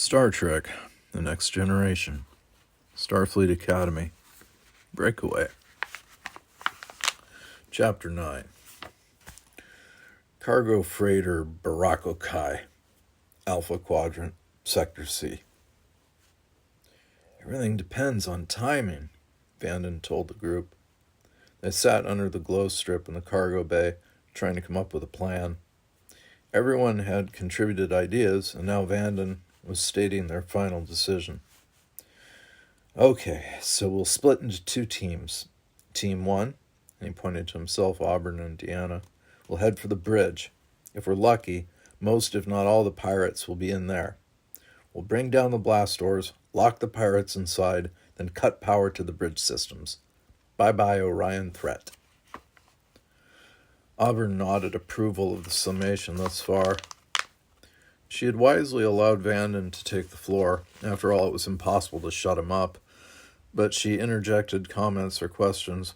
Star Trek, The Next Generation, Starfleet Academy, Breakaway. Chapter 9. Cargo Freighter Borroco-Kai, Alpha Quadrant, Sector C. Everything depends on timing, Vanden told the group. They sat under the glow strip in the cargo bay, trying to come up with a plan. Everyone had contributed ideas, and now Vanden was stating their final decision. Okay, so we'll split into two teams. Team 1, and he pointed to himself, Auburn, and Deanna, will head for the bridge. If we're lucky, most if not all the pirates will be in there. We'll bring down the blast doors, lock the pirates inside, then cut power to the bridge systems. Bye-bye, Orion threat. Auburn nodded approval of the summation thus far. She had wisely allowed Vanden to take the floor. After all, it was impossible to shut him up. But she interjected comments or questions,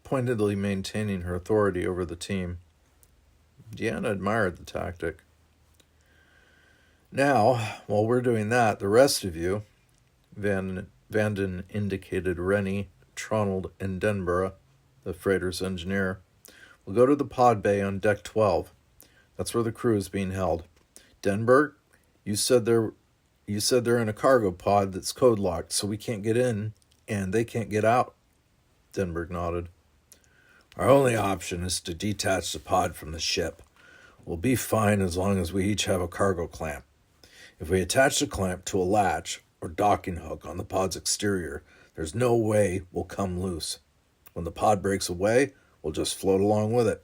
pointedly maintaining her authority over the team. Deanna admired the tactic. Now, while we're doing that, the rest of you, Vanden indicated Rennie, Tronald, and Denborough, the freighter's engineer, will go to the pod bay on deck 12. That's where the crew is being held. Denberg, you said they're in a cargo pod that's code locked, so we can't get in and they can't get out. Denberg nodded. Our only option is to detach the pod from the ship. We'll be fine as long as we each have a cargo clamp. If we attach the clamp to a latch or docking hook on the pod's exterior, there's no way we'll come loose. When the pod breaks away, we'll just float along with it.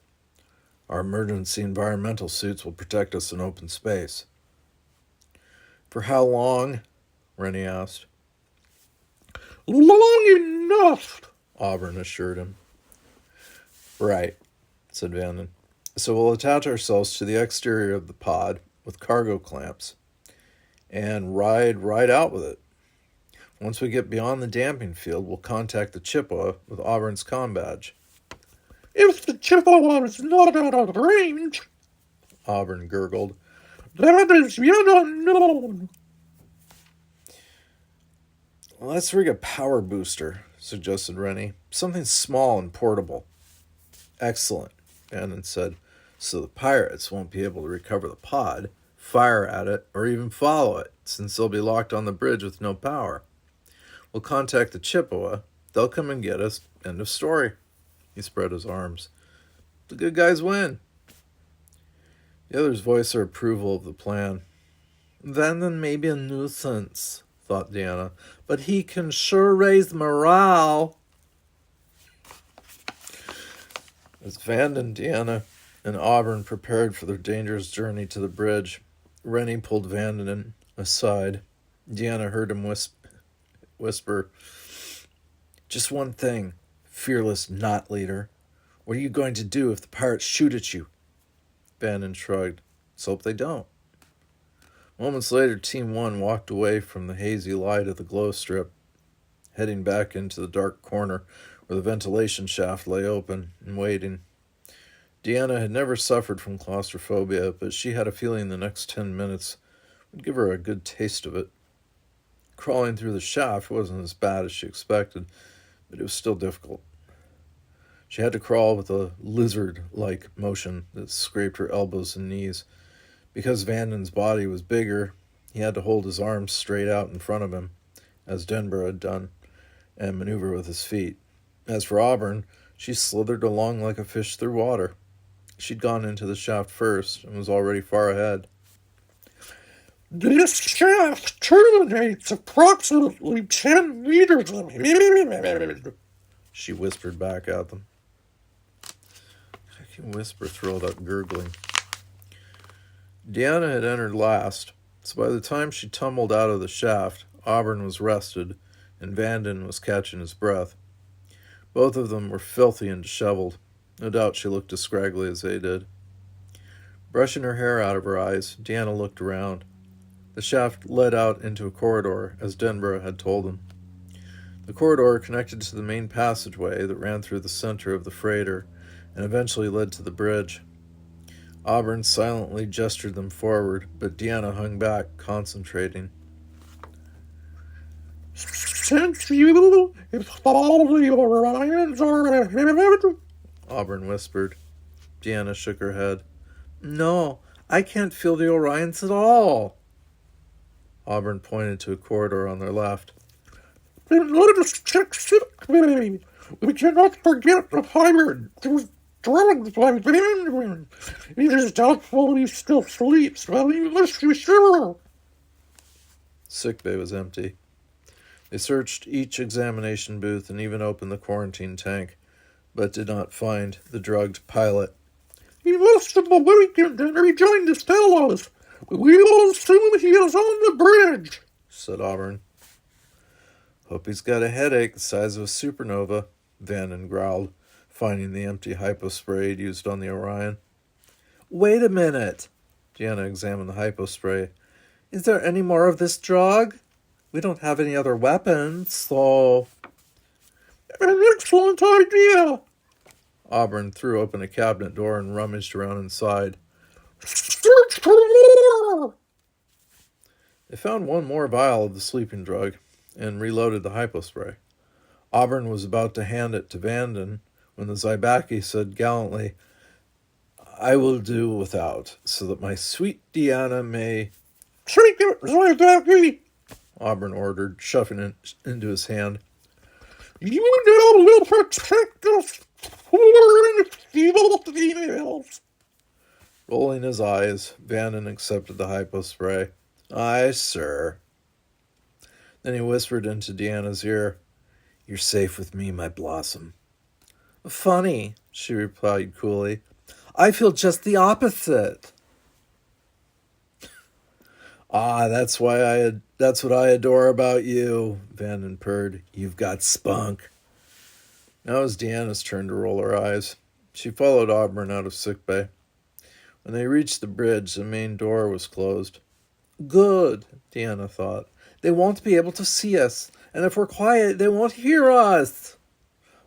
Our emergency environmental suits will protect us in open space. For how long? Rennie asked. Long enough, Auburn assured him. Right, said Vanden. So we'll attach ourselves to the exterior of the pod with cargo clamps and ride right out with it. Once we get beyond the damping field, we'll contact the Chippewa with Auburn's comm badge. If the Chippewa is not out of range, Auburn gurgled, that is yet unknown. Let's rig a power booster, suggested Rennie. Something small and portable. Excellent, Vanden said, so the pirates won't be able to recover the pod, fire at it, or even follow it, since they'll be locked on the bridge with no power. We'll contact the Chippewa. They'll come and get us. End of story. He spread his arms. The good guys win. The others voiced their approval of the plan. Vanden may be a nuisance, thought Deanna, but he can sure raise morale. As Vanden, Deanna, and Auburn prepared for their dangerous journey to the bridge, Rennie pulled Vanden aside. Deanna heard him whisper, just one thing, fearless knot leader. What are you going to do if the pirates shoot at you? Vanden shrugged. Let's hope they don't. Moments later, Team 1 walked away from the hazy light of the glow strip, heading back into the dark corner where the ventilation shaft lay open and waiting. Deanna had never suffered from claustrophobia, but she had a feeling the next 10 minutes would give her a good taste of it. Crawling through the shaft wasn't as bad as she expected, but it was still difficult. She had to crawl with a lizard-like motion that scraped her elbows and knees. Because Vanden's body was bigger, he had to hold his arms straight out in front of him, as Denborough had done, and maneuver with his feet. As for Auburn, she slithered along like a fish through water. She'd gone into the shaft first and was already far ahead. This shaft terminates approximately 10 meters ahead, she whispered back at them. I can whisper through all that gurgling. Deanna had entered last, so by the time she tumbled out of the shaft, Auburn was rested and Vanden was catching his breath. Both of them were filthy and disheveled. No doubt she looked as scraggly as they did. Brushing her hair out of her eyes, Deanna looked around. The shaft led out into a corridor, as Denborough had told him. The corridor connected to the main passageway that ran through the center of the freighter and eventually led to the bridge. Auburn silently gestured them forward, but Deanna hung back, concentrating. since you installed the Orion's orbit? Auburn whispered. Deanna shook her head. No, I can't feel the Orions at all. Auburn pointed to a corridor on their left. Then let us check baby. We cannot forget the pirate. Those drugs by Benjamin. It is doubtful he still sleeps, but we must be sure. Sickbay was empty. They searched each examination booth and even opened the quarantine tank, but did not find the drugged pilot. He must have awakened and rejoined his fellows. We will assume he is on the bridge, said Auburn. Hope he's got a headache the size of a supernova, Vanden growled, finding the empty hypospray he'd used on the Orion. Wait a minute. Deanna examined the hypospray. Is there any more of this drug? We don't have any other weapons, so... An excellent idea. Auburn threw open a cabinet door and rummaged around inside. Search for more! They found one more vial of the sleeping drug and reloaded the hypospray. Auburn was about to hand it to Vanden when the Zybaki said gallantly, I will do without, so that my sweet Deanna may... Take it, Zybaki! Auburn ordered, shoving it into his hand. You now will protect us from evil females. Rolling his eyes, Vanden accepted the hypospray. Aye, sir. Then he whispered into Deanna's ear, You're safe with me, my blossom. Funny, she replied coolly. I feel just the opposite. That's what I adore about you, Vanden purred. You've got spunk. Now it was Deanna's turn to roll her eyes. She followed Auburn out of sickbay. When they reached the bridge, the main door was closed. Good, Deanna thought. They won't be able to see us, and if we're quiet, they won't hear us.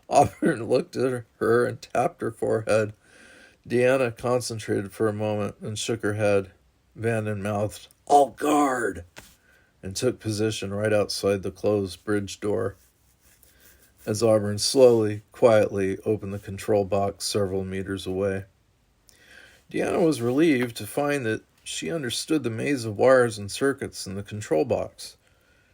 Auburn looked at her and tapped her forehead. Deanna concentrated for a moment and shook her head. Vanden mouthed, All guard! And took position right outside the closed bridge door. As Auburn slowly, quietly opened the control box several meters away. Deanna was relieved to find that she understood the maze of wires and circuits in the control box.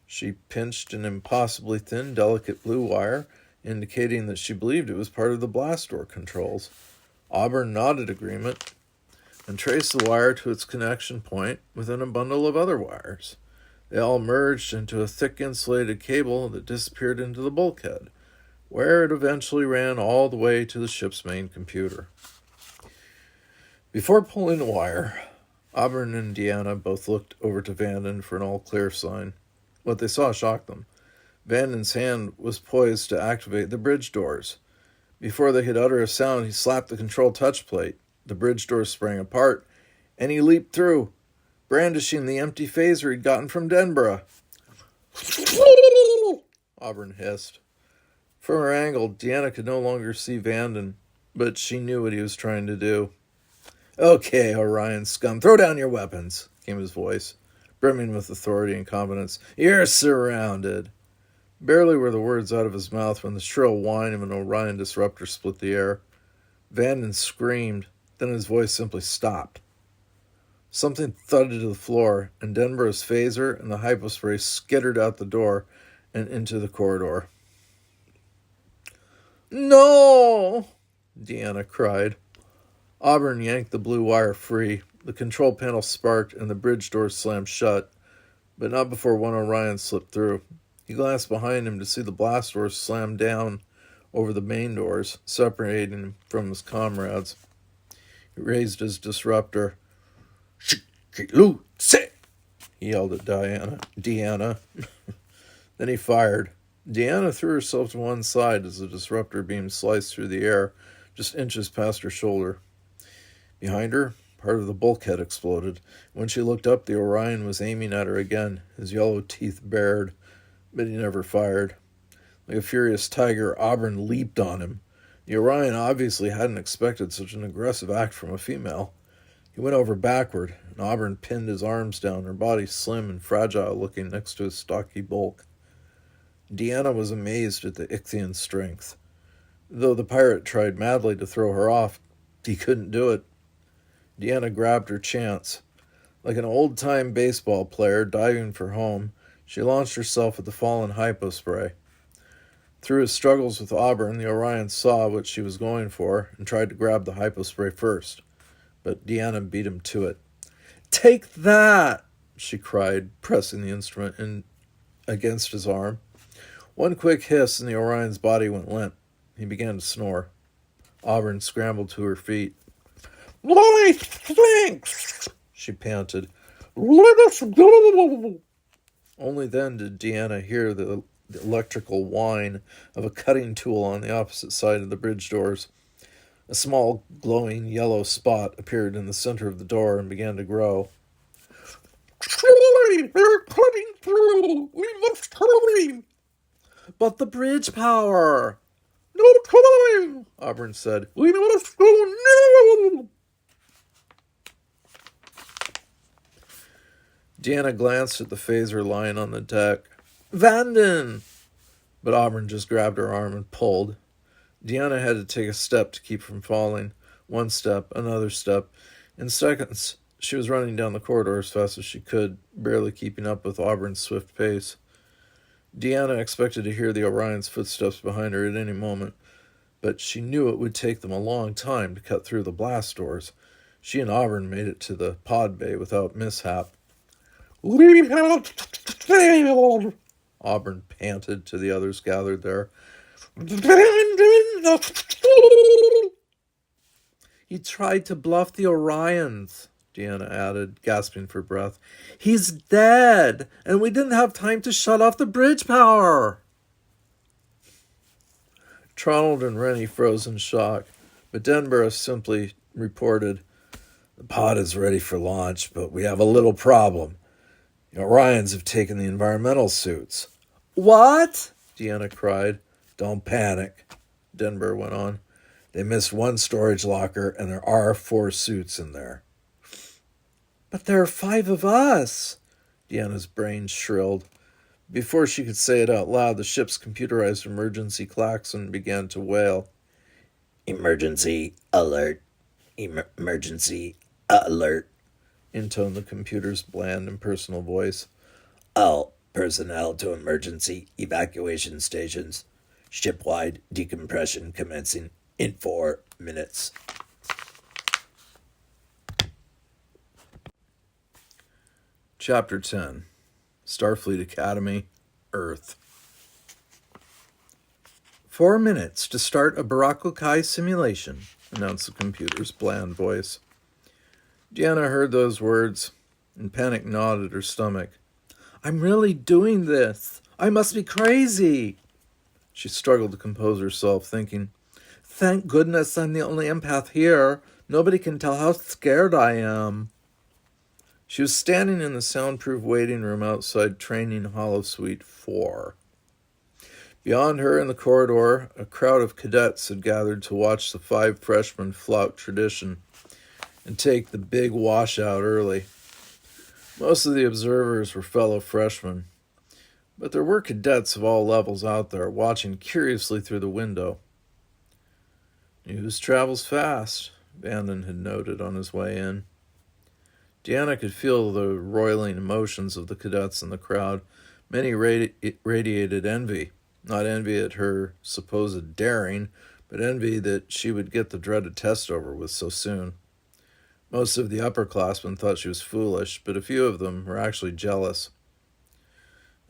She pinched an impossibly thin, delicate blue wire, indicating that she believed it was part of the blast door controls. Auburn nodded agreement and traced the wire to its connection point within a bundle of other wires. They all merged into a thick insulated cable that disappeared into the bulkhead, where it eventually ran all the way to the ship's main computer. Before pulling the wire, Auburn and Deanna both looked over to Vanden for an all-clear sign. What they saw shocked them. Vanden's hand was poised to activate the bridge doors. Before they could utter a sound, he slapped the control touch plate. The bridge doors sprang apart, and he leaped through, brandishing the empty phaser he'd gotten from Denborough. Auburn hissed. From her angle, Deanna could no longer see Vanden, but she knew what he was trying to do. Okay, Orion scum, throw down your weapons, came his voice, brimming with authority and confidence. You're surrounded. Barely were the words out of his mouth when the shrill whine of an Orion disruptor split the air. Vanden screamed, then his voice simply stopped. Something thudded to the floor, and Denborough's phaser and the hypospray skittered out the door and into the corridor. No! Deanna cried. Auburn yanked the blue wire free. The control panel sparked and the bridge doors slammed shut, but not before one Orion slipped through. He glanced behind him to see the blast doors slam down over the main doors, separating him from his comrades. He raised his disruptor. Shikilutse! He yelled at Deanna. Then he fired. Deanna threw herself to one side as the disruptor beam sliced through the air, just inches past her shoulder. Behind her, part of the bulkhead exploded. When she looked up, the Orion was aiming at her again, his yellow teeth bared, but he never fired. Like a furious tiger, Auburn leaped on him. The Orion obviously hadn't expected such an aggressive act from a female. He went over backward, and Auburn pinned his arms down, her body slim and fragile looking next to his stocky bulk. Deanna was amazed at the Ichthian strength. Though the pirate tried madly to throw her off, he couldn't do it. Deanna grabbed her chance. Like an old-time baseball player diving for home, she launched herself at the fallen hypospray. Through his struggles with Auburn, the Orion saw what she was going for and tried to grab the hypospray first, but Deanna beat him to it. "Take that!" she cried, pressing the instrument in against his arm. One quick hiss and the Orion's body went limp. He began to snore. Auburn scrambled to her feet. "Bloody stinks!" she panted. "Let us go!" Only then did Deanna hear the electrical whine of a cutting tool on the opposite side of the bridge doors. A small, glowing yellow spot appeared in the center of the door and began to grow. "Surely they're cutting through! We must hurry!" "But the bridge power!" "No time!" Auburn said. "We must go now!" Deanna glanced at the phaser lying on the deck. "Vanden!" But Auburn just grabbed her arm and pulled. Deanna had to take a step to keep from falling. One step, another step. In seconds, she was running down the corridor as fast as she could, barely keeping up with Auburn's swift pace. Deanna expected to hear the Orion's footsteps behind her at any moment, but she knew it would take them a long time to cut through the blast doors. She and Auburn made it to the pod bay without mishap. "We have failed," Auburn panted to the others gathered there. "He tried to bluff the Orions," Deanna added, gasping for breath. "He's dead, and we didn't have time to shut off the bridge power." Tronald and Rennie froze in shock, but Denborough simply reported, "The pod is ready for launch, but we have a little problem. The Orions have taken the environmental suits." "What?" Deanna cried. "Don't panic," Denborough went on. "They missed one storage locker, and there are 4 suits in there." "But there are 5 of us," Deanna's brain shrilled. Before she could say it out loud, the ship's computerized emergency klaxon began to wail. "Emergency alert. Emergency alert," intoned the computer's bland, impersonal voice. "All personnel to emergency evacuation stations. Ship-wide decompression commencing in 4 minutes. Chapter 10. Starfleet Academy, Earth. 4 minutes to start a Borroco-Kai simulation, announced the computer's bland voice. Deanna heard those words, and panic gnawed at her stomach. "I'm really doing this. I must be crazy." She struggled to compose herself, thinking, "Thank goodness I'm the only empath here. Nobody can tell how scared I am." She was standing in the soundproof waiting room outside Training Holosuite 4. Beyond her in the corridor, a crowd of cadets had gathered to watch the 5 freshmen flout tradition and take the big washout early. Most of the observers were fellow freshmen, but there were cadets of all levels out there watching curiously through the window. "News travels fast," Vanden had noted on his way in. Deanna could feel the roiling emotions of the cadets in the crowd. Many radiated envy. Not envy at her supposed daring, but envy that she would get the dreaded test over with so soon. Most of the upperclassmen thought she was foolish, but a few of them were actually jealous.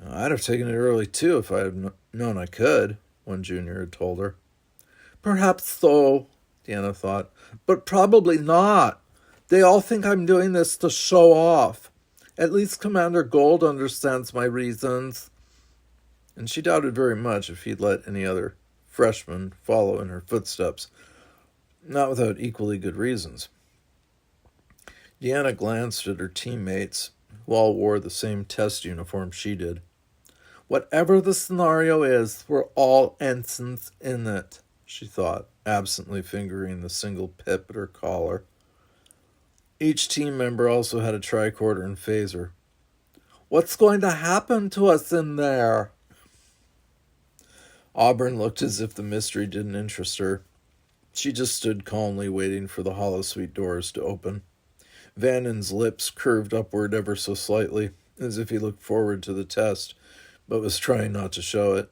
"I'd have taken it early, too, if I had known I could," one junior had told her. "Perhaps so," Deanna thought, "but probably not. They all think I'm doing this to show off. At least Commander Gold understands my reasons." And she doubted very much if he'd let any other freshman follow in her footsteps, not without equally good reasons. Deanna glanced at her teammates, who all wore the same test uniform she did. "Whatever the scenario is, we're all ensigns in it," she thought, absently fingering the single pip at her collar. Each team member also had a tricorder and phaser. "What's going to happen to us in there?" Auburn looked as if the mystery didn't interest her. She just stood calmly waiting for the holosuite doors to open. Vanden's lips curved upward ever so slightly, as if he looked forward to the test, but was trying not to show it.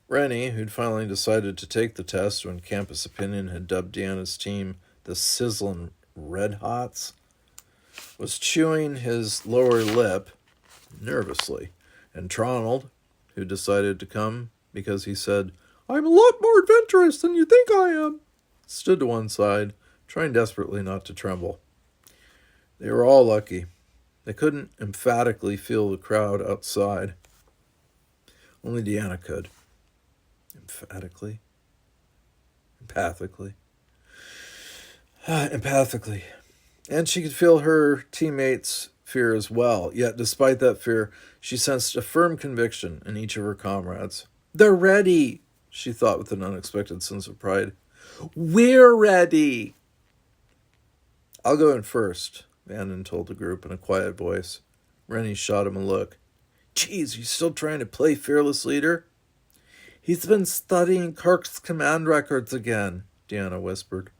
Rennie, who'd finally decided to take the test when Campus Opinion had dubbed Deanna's team the Sizzlin' Red Hots, was chewing his lower lip nervously, and Tronald, who decided to come because he said, "I'm a lot more adventurous than you think I am," stood to one side, trying desperately not to tremble. They were all lucky. They couldn't emphatically feel the crowd outside. Only Deanna could. Emphatically. Empathically. Empathically. And she could feel her teammates' fear as well. Yet, despite that fear, she sensed a firm conviction in each of her comrades. "They're ready," she thought with an unexpected sense of pride. "We're ready." "I'll go in first," Vanden told the group in a quiet voice. Rennie shot him a look. "Geez, you still trying to play fearless leader?" "He's been studying Kirk's command records again," Deanna whispered.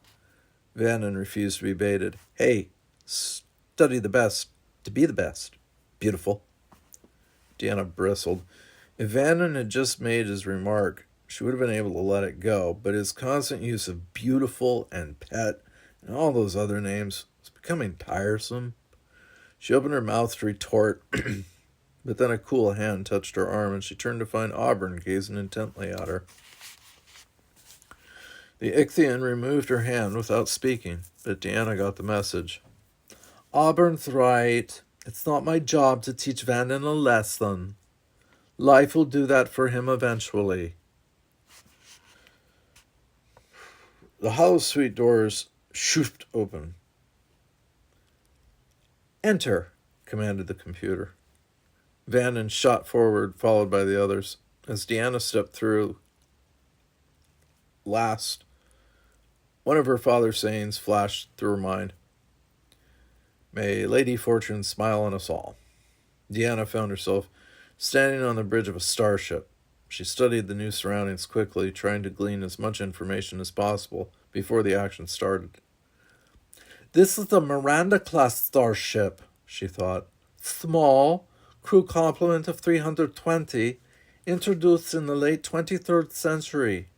Vanden refused to be baited. "Hey, study the best to be the best. Beautiful." Deanna bristled. If Vanden had just made his remark, she would have been able to let it go, but his constant use of beautiful and pet and all those other names was becoming tiresome. She opened her mouth to retort, but then a cool hand touched her arm, and she turned to find Auburn gazing intently at her. The Ichthian removed her hand without speaking, but Deanna got the message. "Auburn's right. It's not my job to teach Vanden a lesson. Life will do that for him eventually." The holosuite doors shoofed open. "Enter," commanded the computer. Vanden shot forward, followed by the others. As Deanna stepped through last, one of her father's sayings flashed through her mind. "May Lady Fortune smile on us all." Deanna found herself standing on the bridge of a starship. She studied the new surroundings quickly, trying to glean as much information as possible before the action started. "This is the Miranda-class starship," she thought. "Small, crew complement of 320, introduced in the late 23rd century.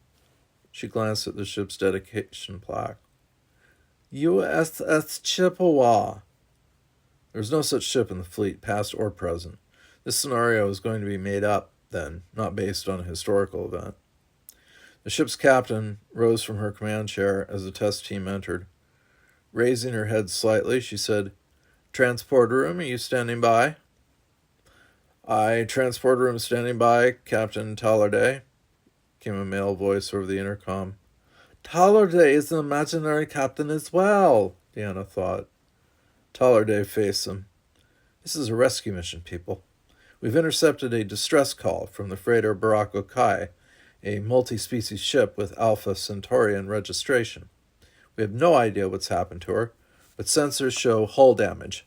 She glanced at the ship's dedication plaque. USS Chippewa. There was no such ship in the fleet, past or present. This scenario was going to be made up, then, not based on a historical event. The ship's captain rose from her command chair as the test team entered. Raising her head slightly, she said, "Transport room, are you standing by?" "Aye, transport room standing by, Captain Tallarday," came a male voice over the intercom. "Tallarday is an imaginary captain as well," Deanna thought. Tallarday faced them. "This is a rescue mission, people. We've intercepted a distress call from the freighter Borroco-Kai, a multi-species ship with Alpha Centaurian registration. We have no idea what's happened to her, but sensors show hull damage.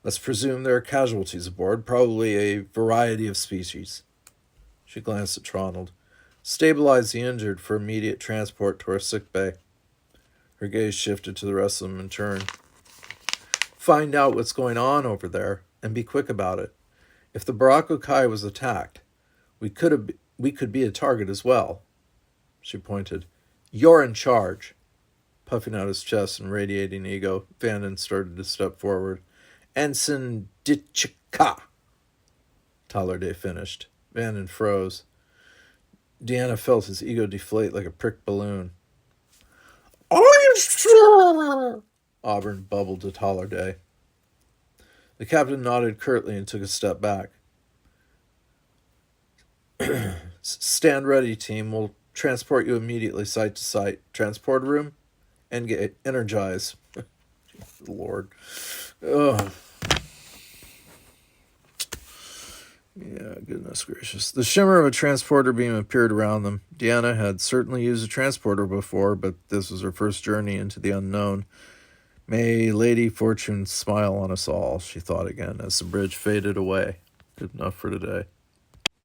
Let's presume there are casualties aboard, probably a variety of species." She glanced at Tronald. "Stabilize the injured for immediate transport to our sick bay." Her gaze shifted to the rest of them in turn. "Find out what's going on over there, and be quick about it. If the Borroco-Kai was attacked, we could be a target as well." She pointed. "You're in charge." Puffing out his chest and radiating ego, Vanden started to step forward. "Ensign Ditchika," Tallarday finished. Vanden froze. Deanna felt his ego deflate like a pricked balloon. "I'm sure," Auburn bubbled to Tallarday. The captain nodded curtly and took a step back. "Stand ready, team. We'll transport you immediately site to site. Transport room? Energize." Lord. Ugh. Yeah, goodness gracious. The shimmer of a transporter beam appeared around them. Deanna had certainly used a transporter before, but this was her first journey into the unknown. May Lady Fortune smile on us all, she thought again, as the bridge faded away. Good enough for today.